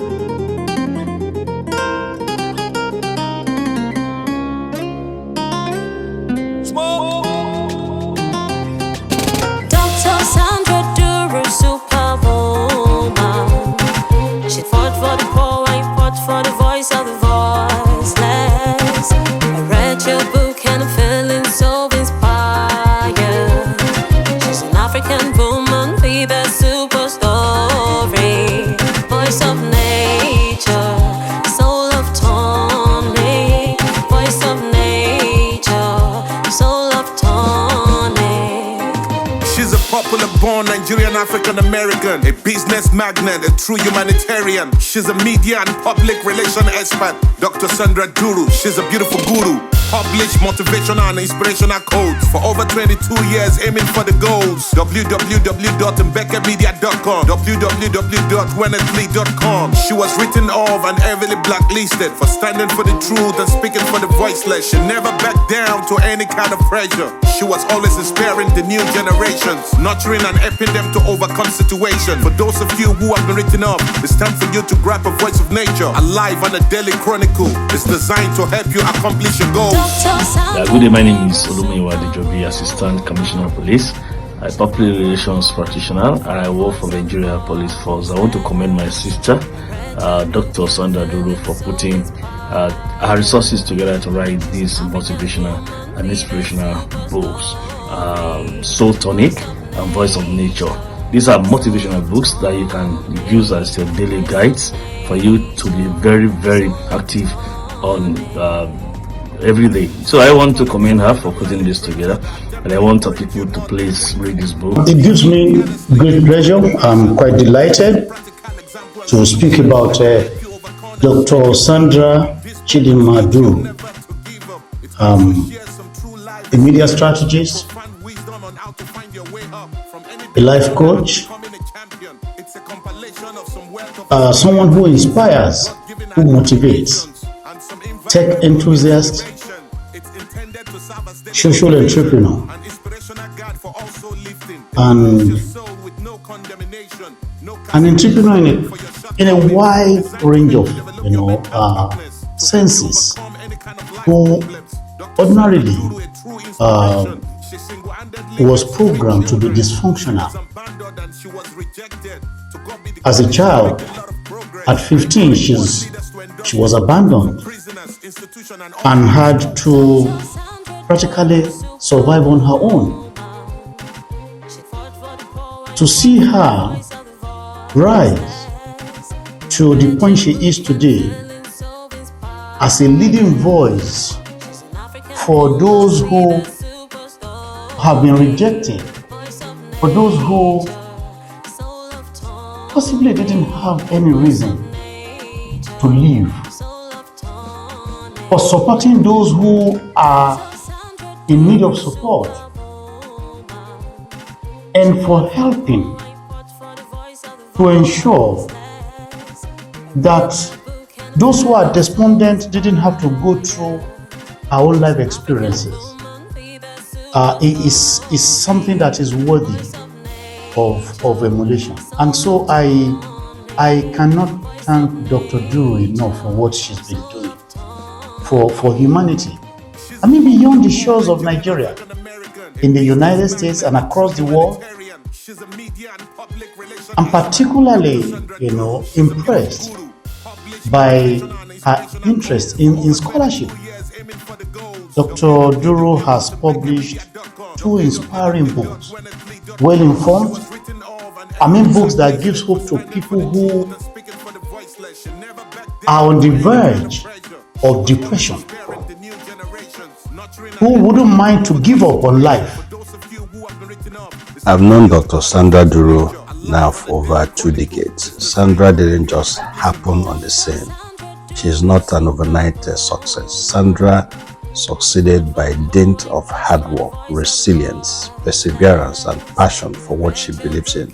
Dr. Sandra Duru, superwoman. She fought for the poor and fought for the voice of the voiceless. I read your book and I'm feeling so inspired. She's an African woman with a super story. Voice of nature, soul of tonic. Voice of nature, soul of tonic. She's a popular born Nigerian African American, a business magnate, a true humanitarian. She's a media and public relation expert, Dr. Sandra Duru. She's a beautiful guru. Published motivational and inspirational quotes for over 22 years, aiming for the goals. www.mbekmedia.com, www.wenetly.com. She was written off and heavily blacklisted for standing for the truth and speaking for the voiceless. She never backed down to any kind of pressure. She was always inspiring the new generations, nurturing and helping them to overcome situations. For those of you who have been written up, it's time for you to grab a voice of nature, alive on a daily chronicle. It's designed to help you accomplish your goals. Good day, my name is Olumiwa Dejobi, Assistant Commissioner of Police, a public relations practitioner, and I work for the Nigeria Police Force. I want to commend my sister, Dr. Sandra Duru, for putting her resources together to write these motivational and inspirational books, Soul Tonic and Voice of Nature. These are motivational books that you can use as your daily guides for you to be very, very active on every day. So I want to commend her for putting this together, and I want people to please read this book. It gives me great pleasure. I'm quite delighted to speak about Dr. Sandra Duru, a media strategist, a life coach, someone who inspires, who motivates, tech enthusiast, social entrepreneur, and an entrepreneur in a wide range of senses, who ordinarily was programmed to be dysfunctional. As a child, at 15, she was abandoned and had to practically survive on her own. To see her rise to the point she is today as a leading voice for those who have been rejected, for those who possibly didn't have any reason to live, for supporting those who are in need of support, and for helping to ensure that those who are despondent didn't have to go through our own life experiences. It is something that is worthy of emulation. And so I cannot thank Dr. Duru enough for what she's been doing for humanity. I mean, beyond the shores of Nigeria, in the United States and across the world. I'm particularly, impressed by her interest in scholarship. Dr. Duru has published 2 inspiring books, well informed. Books that gives hope to people who are on the verge of depression, who wouldn't mind to give up on life. I've known Dr. Sandra Duru now for over 2 decades. Sandra didn't just happen on the scene. She's not an overnight success. Sandra succeeded by dint of hard work, resilience, perseverance, and passion for what she believes in.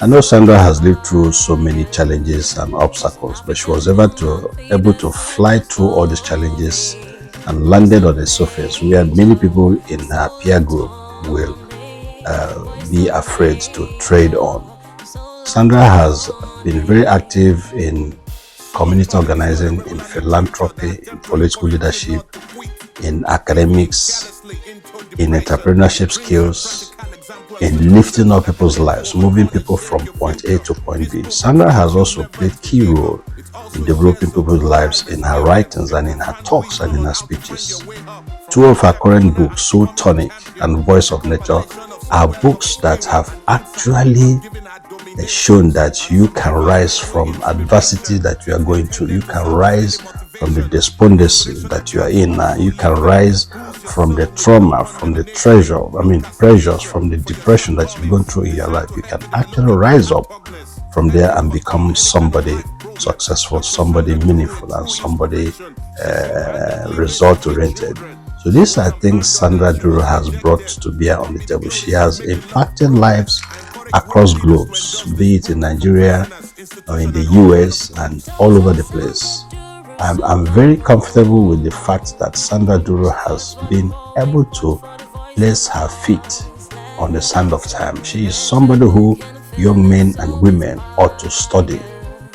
I know Sandra has lived through so many challenges and obstacles, but she was able to fly through all these challenges and landed on the surface where many people in her peer group will be afraid to trade on. Sandra has been very active in community organizing, in philanthropy, in political leadership, in academics, in entrepreneurship skills, in lifting up people's lives, moving people from point A to point B. Sandra has also played key role in developing people's lives in her writings and in her talks and in her speeches. Two of her current books, Soul Tonic and Voice of Nature, are books that have actually shown that you can rise from adversity that you are going through. You can rise from the despondency that you are in now. You can rise from the trauma, from the pressures, from the depression that you've gone through in your life. You can actually rise up from there and become somebody successful, somebody meaningful, and somebody result-oriented. So these are things Sandra Duru has brought to bear on the table. She has impacted lives across globes, be it in Nigeria or in the US and all over the place. I'm very comfortable with the fact that Sandra Duru has been able to place her feet on the sand of time. She is somebody who young men and women ought to study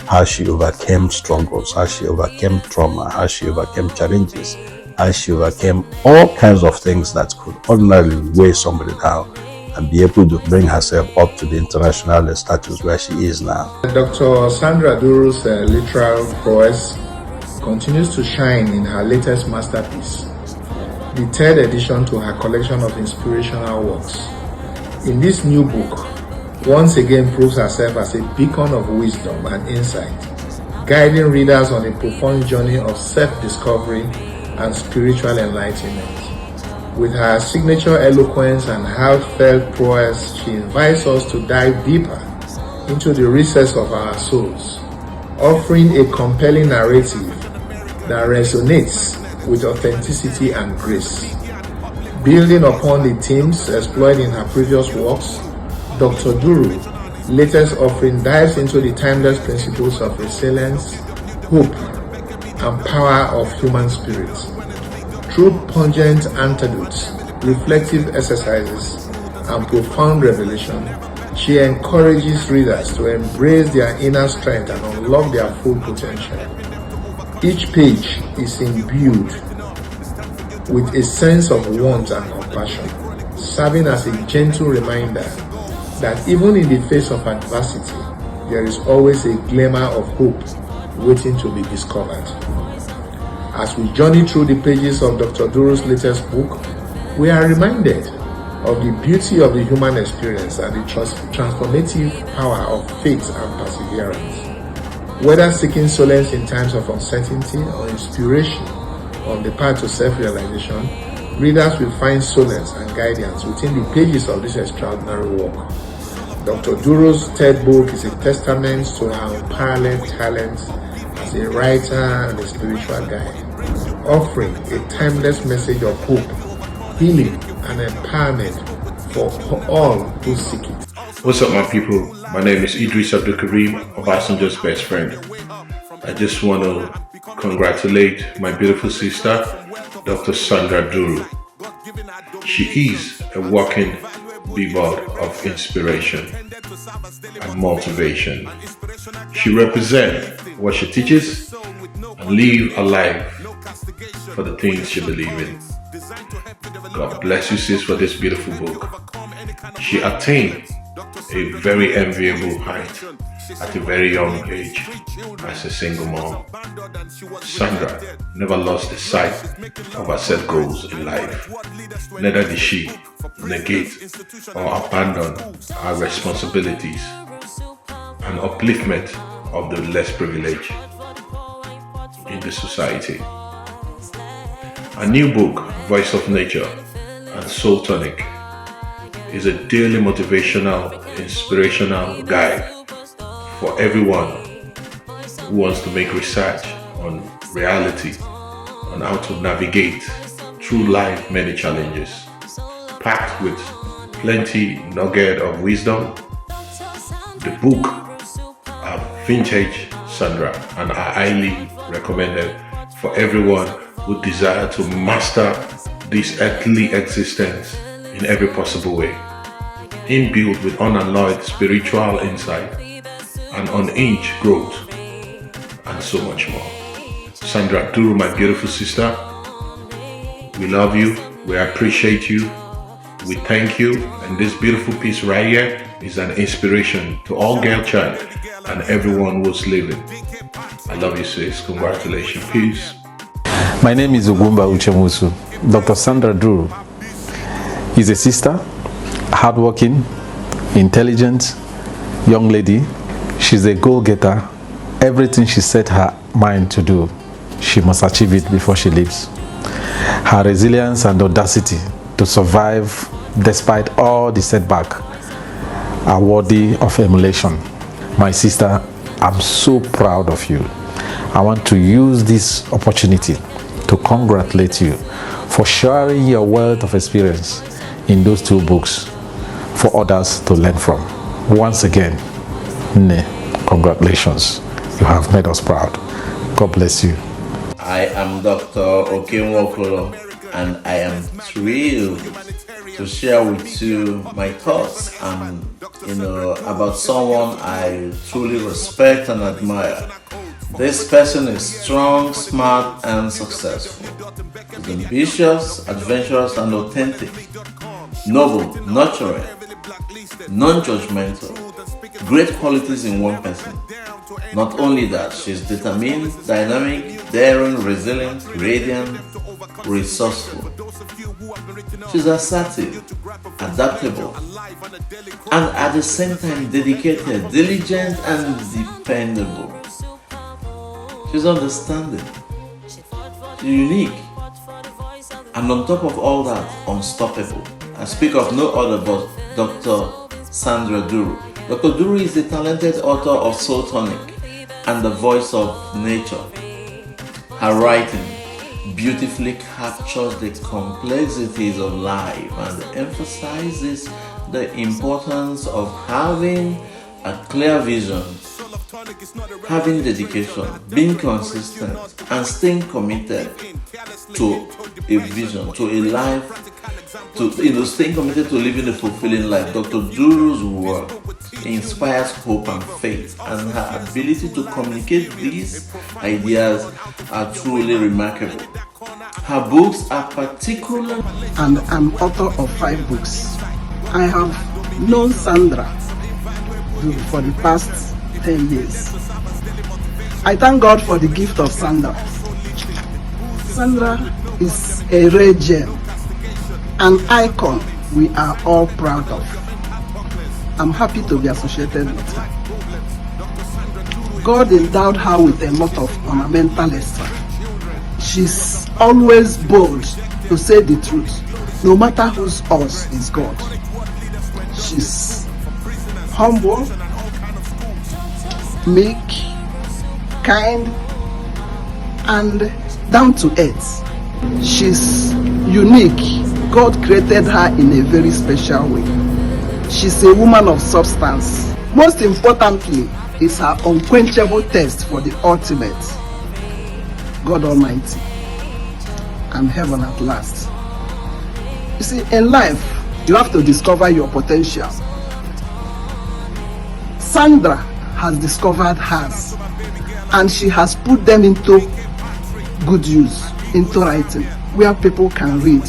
how she overcame struggles, how she overcame trauma, how she overcame challenges, how she overcame all kinds of things that could ordinarily weigh somebody down, and be able to bring herself up to the international status where she is now. Dr. Sandra Duru's literal prowess continues to shine in her latest masterpiece, the third edition to her collection of inspirational works. In this new book, once again proves herself as a beacon of wisdom and insight, guiding readers on a profound journey of self-discovery and spiritual enlightenment. With her signature eloquence and heartfelt prowess, she invites us to dive deeper into the recesses of our souls, offering a compelling narrative that resonates with authenticity and grace. Building upon the themes explored in her previous works, Dr. Duru's latest offering dives into the timeless principles of resilience, hope, and power of human spirit. Through pungent antidotes, reflective exercises, and profound revelation, she encourages readers to embrace their inner strength and unlock their full potential. Each page is imbued with a sense of warmth and compassion, serving as a gentle reminder that even in the face of adversity, there is always a glimmer of hope waiting to be discovered. As we journey through the pages of Dr. Duru's latest book, we are reminded of the beauty of the human experience and the transformative power of faith and perseverance. Whether seeking solace in times of uncertainty or inspiration on the path to self-realization, readers will find solace and guidance within the pages of this extraordinary work. Dr. Duru's third book is a testament to her unparalleled talents as a writer and a spiritual guide, offering a timeless message of hope, healing, and empowerment for all who seek it. What's up, my people? My name is Eedris Abdulkareem, Obasanjo's best friend. I just want to congratulate my beautiful sister, Dr. Sandra Duru. She is a walking billboard of inspiration and motivation. She represents what she teaches and live a life for the things she believes in. God bless you, sis, for this beautiful book. She attained a very enviable height at a very young age as a single mom. Sandra never lost the sight of her set goals in life. Neither did she negate or abandon her responsibilities and upliftment of the less privileged in the society. A new book, Voice of Nature and Soul Tonic, is a daily motivational, inspirational guide for everyone who wants to make research on reality, on how to navigate through life many challenges, packed with plenty nugget of wisdom. The book are vintage Sandra and are highly recommended for everyone who desire to master this earthly existence in every possible way. Imbued with unalloyed spiritual insight and unhinged growth, and so much more. Sandra Duru, my beautiful sister, we love you, we appreciate you, we thank you, and this beautiful piece right here is an inspiration to all girl child and everyone who's living. I love you, sis. Congratulations. Peace. My name is Ugumba Uchemusu. Dr. Sandra Duru is a sister, hardworking, intelligent young lady. She's a goal-getter. Everything she set her mind to do, she must achieve it before she leaves. Her resilience and audacity to survive despite all the setback are worthy of emulation. My sister, I'm so proud of you. I want to use this opportunity to congratulate you for sharing your wealth of experience in those 2 books for others to learn from. Once again, congratulations. You have made us proud. God bless you. I am Dr. Okenwokolo, and I am thrilled to share with you my thoughts and about someone I truly respect and admire. This person is strong, smart, and successful. He's ambitious, adventurous, and authentic. Noble, nurturing, non-judgmental. Great qualities in one person. Not only that, she's determined, dynamic, daring, resilient, radiant, resourceful. She's assertive, adaptable, and at the same time dedicated, diligent, and dependable. She's understanding, she's unique, and on top of all that, unstoppable. I speak of no other but Dr. Sandra Duru. Dr. Duru is the talented author of Soul Tonic and the voice of nature. Her writing beautifully captures the complexities of life and emphasizes the importance of having a clear vision, having dedication, being consistent, and staying committed to a vision, to a life, staying committed to living a fulfilling life. Dr. Duru's work inspires hope and faith, and her ability to communicate these ideas are truly remarkable. Her books are particular, and I'm author of 5 books. I have known Sandra for the past 10 years. I thank God for the gift of Sandra. Sandra is a rare gem, an icon we are all proud of. I'm happy to be associated with her. God endowed her with a lot of ornamental extra. She's always bold to say the truth, no matter whose us is God. She's humble, meek, kind, and down to earth. She's unique. God created her in a very special way. She's a woman of substance. Most importantly is her unquenchable thirst for the ultimate, God Almighty, and heaven at last. You see, in life, you have to discover your potential. Sandra has discovered hers, and she has put them into good use, into writing, where people can read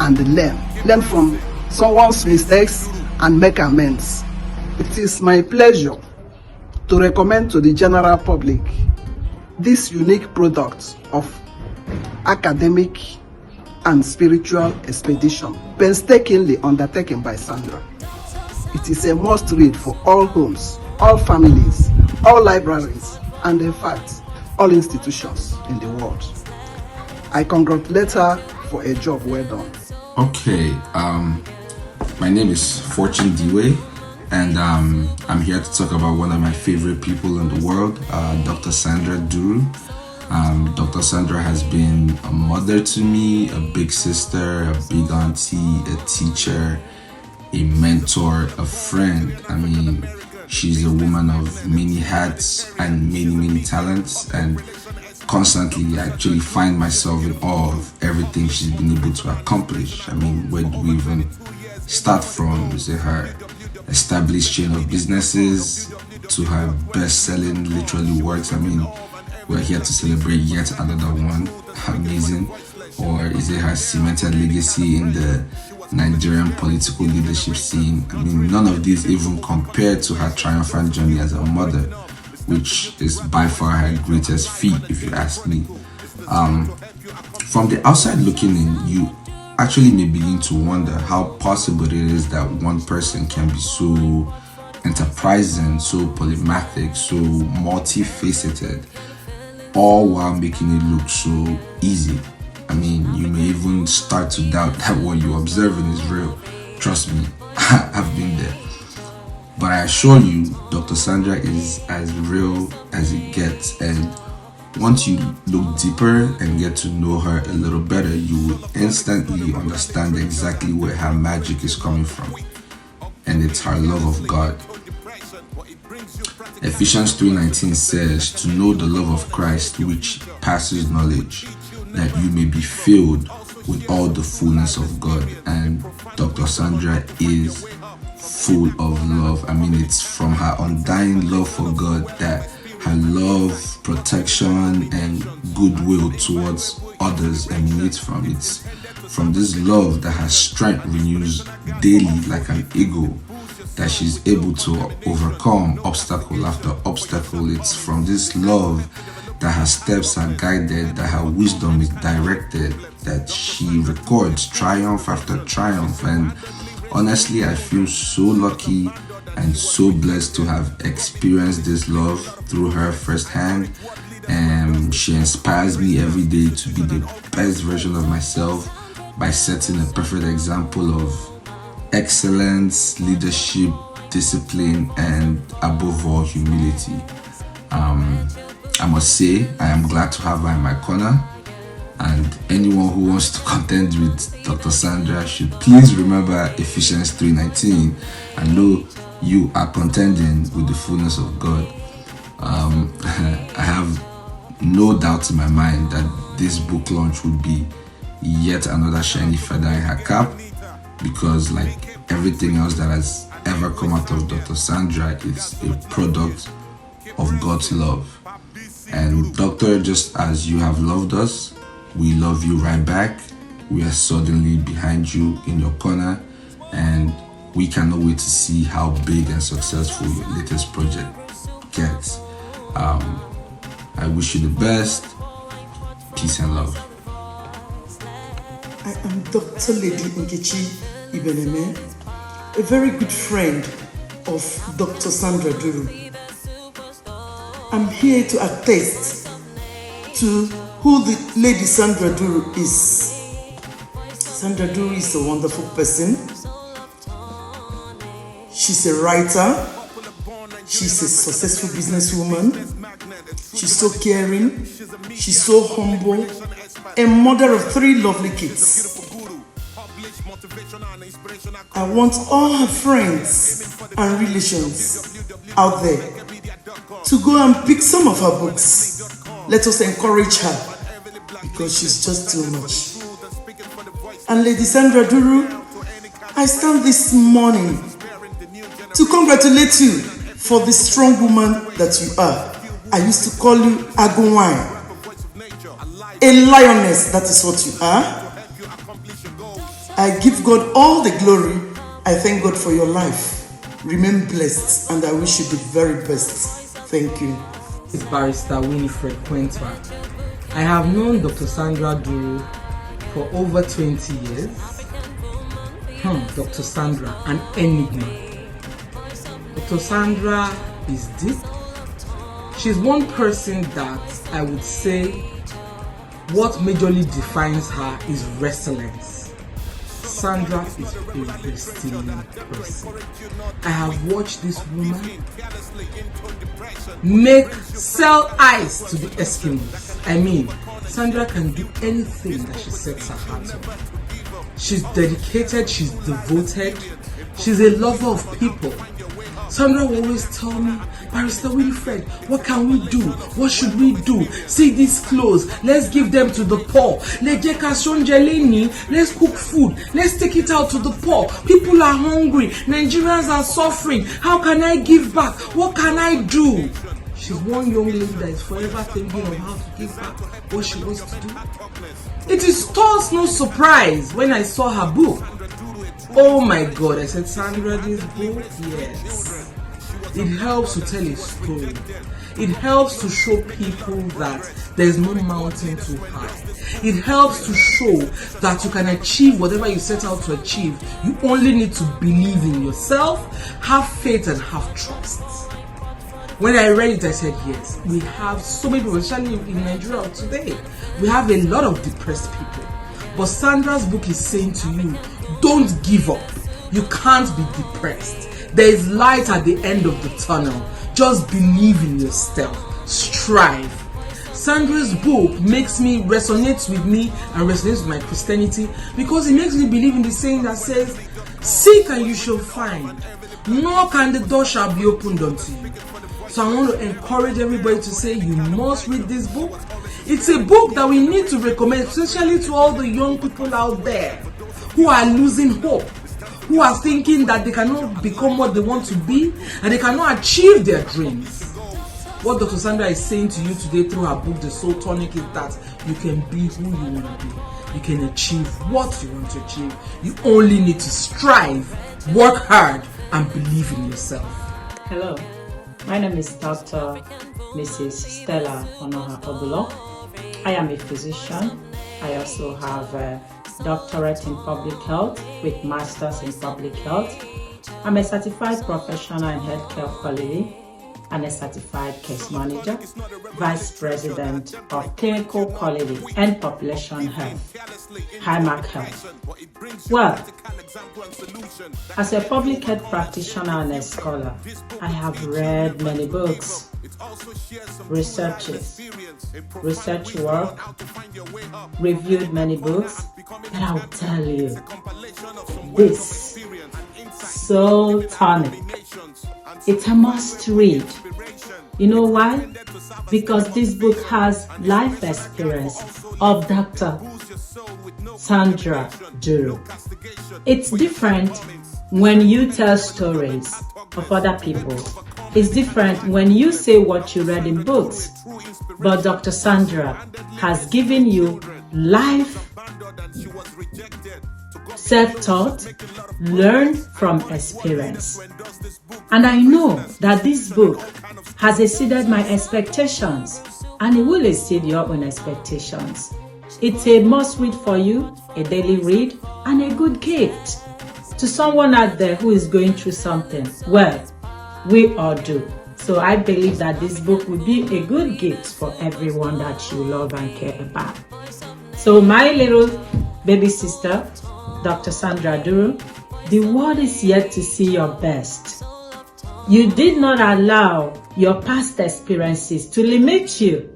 and learn from someone's mistakes and make amends. It is my pleasure to recommend to the general public this unique product of academic and spiritual expedition, painstakingly undertaken by Sandra. It is a must read for all homes, all families, all libraries, and in fact, all institutions in the world. I congratulate her for a job well done. Okay, my name is Fortune Dewey, and I'm here to talk about one of my favorite people in the world, Dr. Sandra Duru. Dr. Sandra has been a mother to me, a big sister, a big auntie, a teacher, a mentor, a friend. I mean, she's a woman of many hats and many talents, and constantly I actually find myself in awe of everything she's been able to accomplish. I mean, where do we even start from? Is it her established chain of businesses to her best-selling literally works. I mean, we're here to celebrate yet another one. Amazing. Or is it her cemented legacy in the Nigerian political leadership scene? I mean, none of these even compared to her triumphant journey as a mother, which is by far her greatest feat, if you ask me. From the outside looking in, you actually may begin to wonder how possible it is that one person can be so enterprising, so polymathic, so multifaceted, all while making it look so easy. I mean, you may even start to doubt that what you're observing is real. Trust me, I've been there. But I assure you, Dr. Sandra is as real as it gets, and once you look deeper and get to know her a little better, you will instantly understand exactly where her magic is coming from. And it's her love of God. Ephesians 3:19 says, to know the love of Christ which passes knowledge, that you may be filled with all the fullness of God. And Dr. Sandra is full of love. I mean, it's from her undying love for God that her love, protection, and goodwill towards others emanates from. It's from this love that her strength renews daily like an eagle, that she's able to overcome obstacle after obstacle. It's from this love that her steps are guided, that her wisdom is directed, that she records triumph after triumph. And honestly, I feel so lucky and so blessed to have experienced this love through her firsthand. And she inspires me every day to be the best version of myself by setting a perfect example of excellence, leadership, discipline, and above all, humility. I must say, I am glad to have her in my corner, and anyone who wants to contend with Dr. Sandra should please remember Ephesians 3:19 and know you are contending with the fullness of God. I have no doubt in my mind that this book launch would be yet another shiny feather in her cap, because like everything else that has ever come out of Dr. Sandra, it's a product of God's love. And Doctor, just as you have loved us, we love you right back. We are suddenly behind you in your corner, and we cannot wait to see how big and successful your latest project gets. I wish you the best. Peace and love. I am Dr. Lady Nkechi Ibeneme, a very good friend of Dr. Sandra Duru. I'm here to attest to who the Lady Sandra Duru is. Sandra Duru is a wonderful person. She's a writer. She's a successful businesswoman. She's so caring. She's so humble. A mother of 3 lovely kids. I want all her friends and relations out there to go and pick some of her books. Let us encourage her, because she's just too much. And Lady Sandra Duru, I stand this morning to congratulate you for the strong woman that you are. I used to call you Agunwai, a lioness. That is what you are. I give God all the glory. I thank God for your life. Remain blessed, and I wish you the very best. Thank you. This is Barrister Winifred Quentwa. I have known Dr. Sandra Duru for over 20 years. Dr. Sandra, an enigma. Dr. Sandra is deep. She's one person that I would say what majorly defines her is resilience. Sandra is a resilient person. I have watched this woman sell ice to the Eskimos. I mean, Sandra can do anything that she sets her heart on. She's dedicated, she's devoted, she's a lover of people. Sandra will always tell me, Barrister Winifred, what can we do? What should we do? See these clothes, let's give them to the poor. Let's cook food, let's take it out to the poor. People are hungry, Nigerians are suffering. How can I give back? What can I do? She's one young lady that is forever thinking of how to give back what she wants to do. It is thus no surprise when I saw her book. Oh my God, I said, Sandra, this book, yes. It helps to tell a story. It helps to show people that there's no mountain too high. It helps to show that you can achieve whatever you set out to achieve. You only need to believe in yourself, have faith, and have trust. When I read it, I said, yes, we have so many people, especially in Nigeria today. We have a lot of depressed people. But Sandra's book is saying to you, don't give up. You can't be depressed. There is light at the end of the tunnel. Just believe in yourself. Strive. Sandra's book resonates with me and resonates with my Christianity because it makes me believe in the saying that says, seek and you shall find. Knock and the door shall be opened unto you. So I want to encourage everybody to say you must read this book. It's a book that we need to recommend, especially to all the young people out there who are losing hope, who are thinking that they cannot become what they want to be and they cannot achieve their dreams. What Dr. Sandra is saying to you today through her book, The Soul Tonic, is that you can be who you want to be. You can achieve what you want to achieve. You only need to strive, work hard, and believe in yourself. Hello, my name is Dr. Mrs. Stella Onoha Obulo. I am a physician. I also have a doctorate in public health with masters in public health. I'm a certified professional in healthcare quality and a certified case manager, vice president of clinical quality and population health, HIMAC Health. Well, as a public health practitioner and a scholar, I have read many books, research work, reviewed many books, but I'll tell you, this Soul Tonic, it's a must read. You know why? Because this book has life experience of Dr. Sandra Duru. It's different when you tell stories of other people. It's different when you say what you read in books. But Dr. Sandra has given you life, self-taught, learn from experience. And I know that this book has exceeded my expectations and it will exceed your own expectations. It's a must read for you, a daily read, and a good gift to someone out there who is going through something. Well, we all do. So I believe that this book will be a good gift for everyone that you love and care about. So my little baby sister, Dr. Sandra Duru, the world is yet to see your best. You did not allow your past experiences to limit you.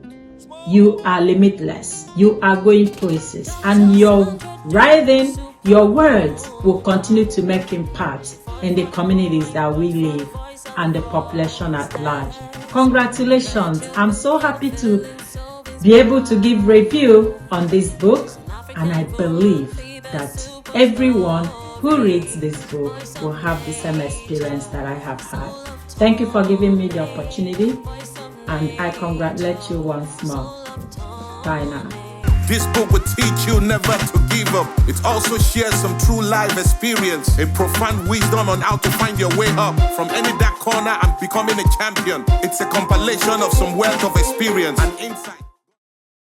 You are limitless. You are going places. And your writing, your words will continue to make impact in the communities that we live and the population at large. Congratulations. I'm so happy to be able to give review on this book. And I believe that everyone who reads this book will have the same experience that I have had. Thank you for giving me the opportunity, and I congratulate you once more. Bye now. This book will teach you never to give up. It also shares some true life experience and profound wisdom on how to find your way up from any dark corner and becoming a champion. It's a compilation of some wealth of experience and insight.